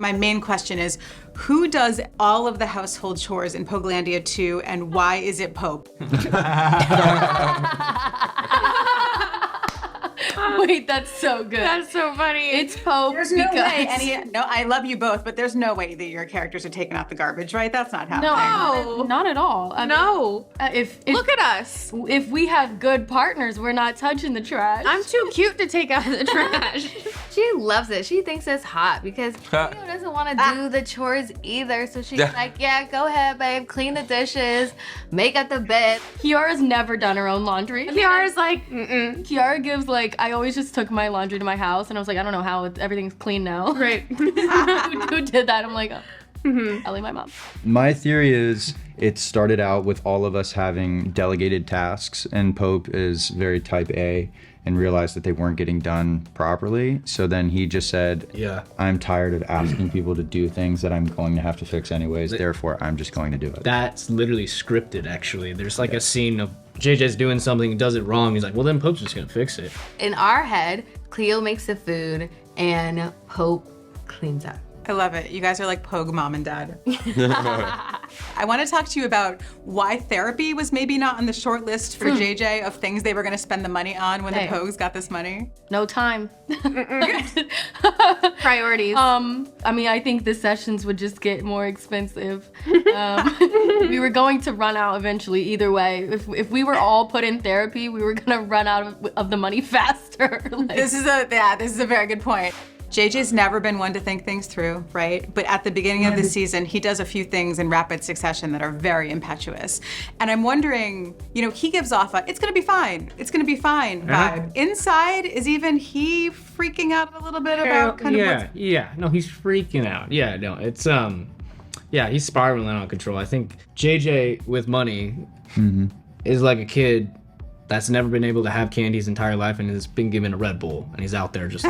My main question is, who does all of the household chores in Poglandia 2, and why is it Pope? Wait, that's so good. That's so funny. It's Pope. There's no way no, I love you both, but there's no way that your characters are taking out the garbage, right? That's not happening. No. Not at all. I No. mean, if Look at us. If we have good partners, we're not touching the trash. I'm too cute to take out the trash. She loves it. She thinks it's hot because Cleo doesn't want to do the chores either. So she's like, yeah, go ahead, babe. Clean the dishes, make up the bed. Kiara's never done her own laundry. Kiara's like, mm-mm. Kiara gives I always just took my laundry to my house, and I was like, I don't know how everything's clean now. Right. Who did that? I'm like, Ellie, my mom. My theory is it started out with all of us having delegated tasks, and Pope is very type A and realized that they weren't getting done properly. So then he just said, I'm tired of asking people to do things that I'm going to have to fix anyways, therefore I'm just going to do it. That's literally scripted, actually. There's a scene of JJ's doing something, does it wrong. He's like, well, then Pope's just gonna fix it. In our head, Cleo makes the food and Pope cleans up. I love it. You guys are like Pogue mom and dad. I want to talk to you about why therapy was maybe not on the short list for JJ of things they were going to spend the money on when the Pogues got this money. No time. Priorities. I mean, I think the sessions would just get more expensive. We were going to run out eventually either way. If we were all put in therapy, we were gonna run out of the money faster. This is a very good point. JJ's never been one to think things through, right? But at the beginning of the season, he does a few things in rapid succession that are very impetuous. And I'm wondering, he gives off a, it's gonna be fine vibe. Inside, is even he freaking out a little bit about No, he's freaking out. Yeah, no, it's, he's spiraling out of control. I think JJ with money is like a kid that's never been able to have candy his entire life and has been given a Red Bull, and he's out there just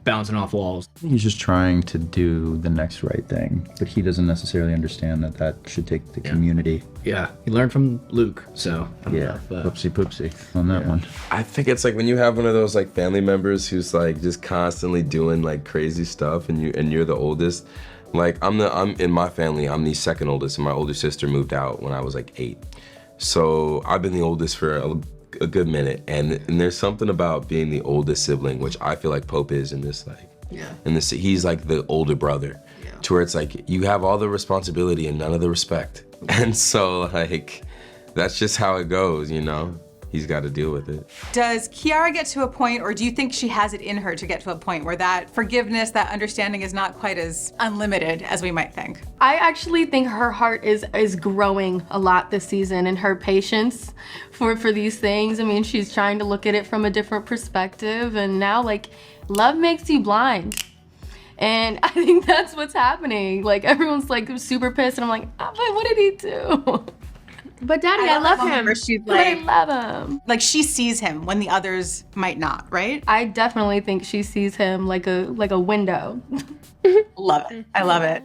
bouncing off walls. He's just trying to do the next right thing, but he doesn't necessarily understand that should take the community. Yeah, he learned from Luke, so Poopsie poopsie on that one. I think it's like when you have one of those family members who's just constantly doing crazy stuff, and you're the oldest. I'm in my family, I'm the second oldest, and my older sister moved out when I was 8. So I've been the oldest for a good minute, and there's something about being the oldest sibling, which I feel like Pope is in this, he's the older brother, to where it's you have all the responsibility and none of the respect. And so that's just how it goes, He's got to deal with it. Does Kiara get to a point, or do you think she has it in her to get to a point where that forgiveness, that understanding is not quite as unlimited as we might think? I actually think her heart is growing a lot this season, and her patience for these things. I mean, she's trying to look at it from a different perspective, and now love makes you blind. And I think that's what's happening. Everyone's super pissed, and I'm like, but what did he do? But Daddy, I love him. She's I love him. She sees him when the others might not, right? I definitely think she sees him like a window. Love it. I love it.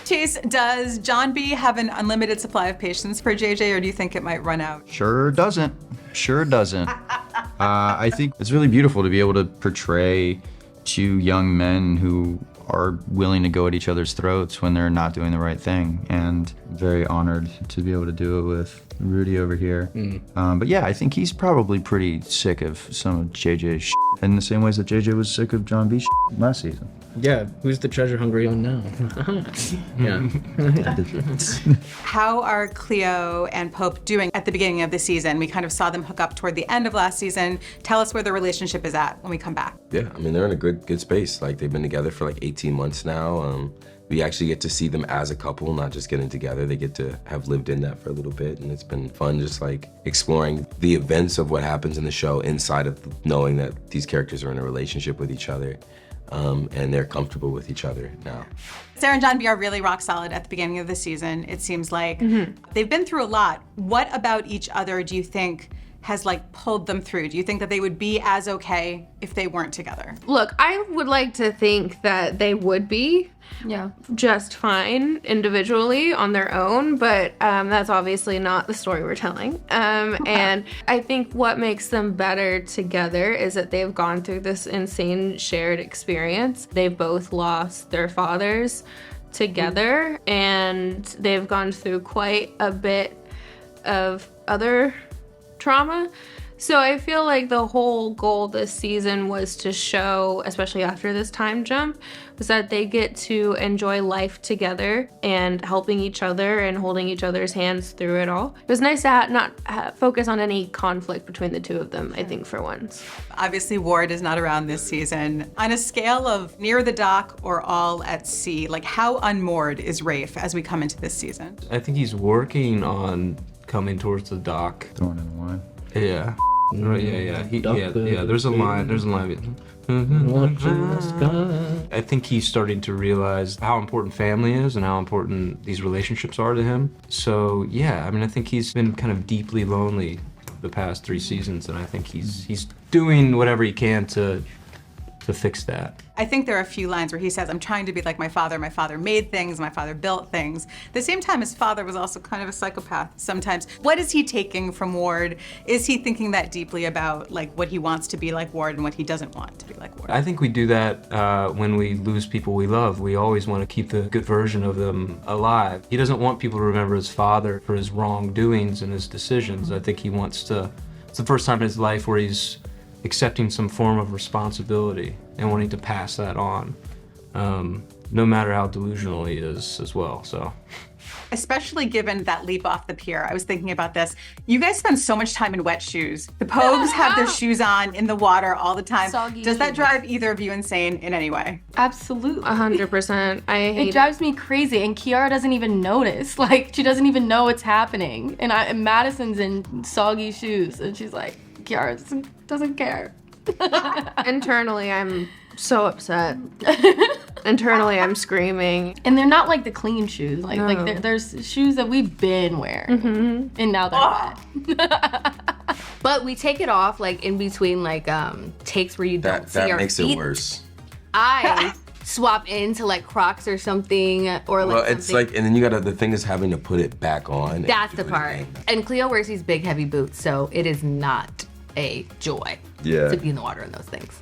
Chase, does John B have an unlimited supply of patience for JJ, or do you think it might run out? Sure doesn't. I think it's really beautiful to be able to portray two young men who are willing to go at each other's throats when they're not doing the right thing, and very honored to be able to do it with Rudy over here. But yeah, I think he's probably pretty sick of some of JJ's shit, in the same ways that JJ was sick of John B's shit last season. Yeah, who's the treasure hungry one now? How are Cleo and Pope doing at the beginning of the season? We kind of saw them hook up toward the end of last season. Tell us where the relationship is at when we come back. Yeah, I mean, they're in a good space. They've been together for 18 months now. We actually get to see them as a couple, not just getting together. They get to have lived in that for a little bit, and it's been fun just exploring the events of what happens in the show inside of knowing that these characters are in a relationship with each other. And they're comfortable with each other now. Sarah and John B are really rock solid at the beginning of the season. It seems like they've been through a lot. What about each other do you think has like pulled them through? Do you think that they would be as okay if they weren't together? Look, I would like to think that they would be Yeah. just fine individually on their own, but that's obviously not the story we're telling. And I think what makes them better together is that they've gone through this insane shared experience. They've both lost their fathers together, and they've gone through quite a bit of other trauma. So I feel like the whole goal this season was to show, especially after this time jump, was that they get to enjoy life together and helping each other and holding each other's hands through it all. It was nice to not focus on any conflict between the two of them, I think, for once. Obviously, Ward is not around this season. On a scale of near the dock or all at sea, like how unmoored is Rafe as we come into this season? I think he's working on coming towards the dock. Throwing in the line. Yeah. Right, yeah. There's a line. I think he's starting to realize how important family is and how important these relationships are to him. So yeah, I mean, I think he's been kind of deeply lonely the past 3 seasons, and I think he's doing whatever he can to fix that. I think there are a few lines where he says, I'm trying to be like my father made things, my father built things. At the same time, his father was also kind of a psychopath sometimes. What is he taking from Ward? Is he thinking that deeply about like what he wants to be like Ward and what he doesn't want to be like Ward? I think we do that when we lose people we love. We always want to keep the good version of them alive. He doesn't want people to remember his father for his wrongdoings and his decisions. I think he wants to, it's the first time in his life where he's accepting some form of responsibility and wanting to pass that on, no matter how delusional he is as well, so. Especially given that leap off the pier. I was thinking about this. You guys spend so much time in wet shoes. The Pogues have their shoes on in the water all the time. Soggy Does that shoes. drive either of you insane in any way? Absolutely. 100%. I hate It drives me crazy, and Kiara doesn't even notice. Like, she doesn't even know it's happening. And Madison's in soggy shoes, and she's like, Kiara doesn't care. Internally, I'm so upset. Internally, I'm screaming. And they're not like the clean shoes. Like there's shoes that we've been wearing, and now they're wet. But we take it off like in between like takes where you don't see That our makes feet. it worse. I swap into like Crocs or something, or like Well, it's something. like, and then you gotta, the thing is having to put it back on. That's the part. And Cleo wears these big heavy boots, so it is not a joy Yeah. to be in the water in those things.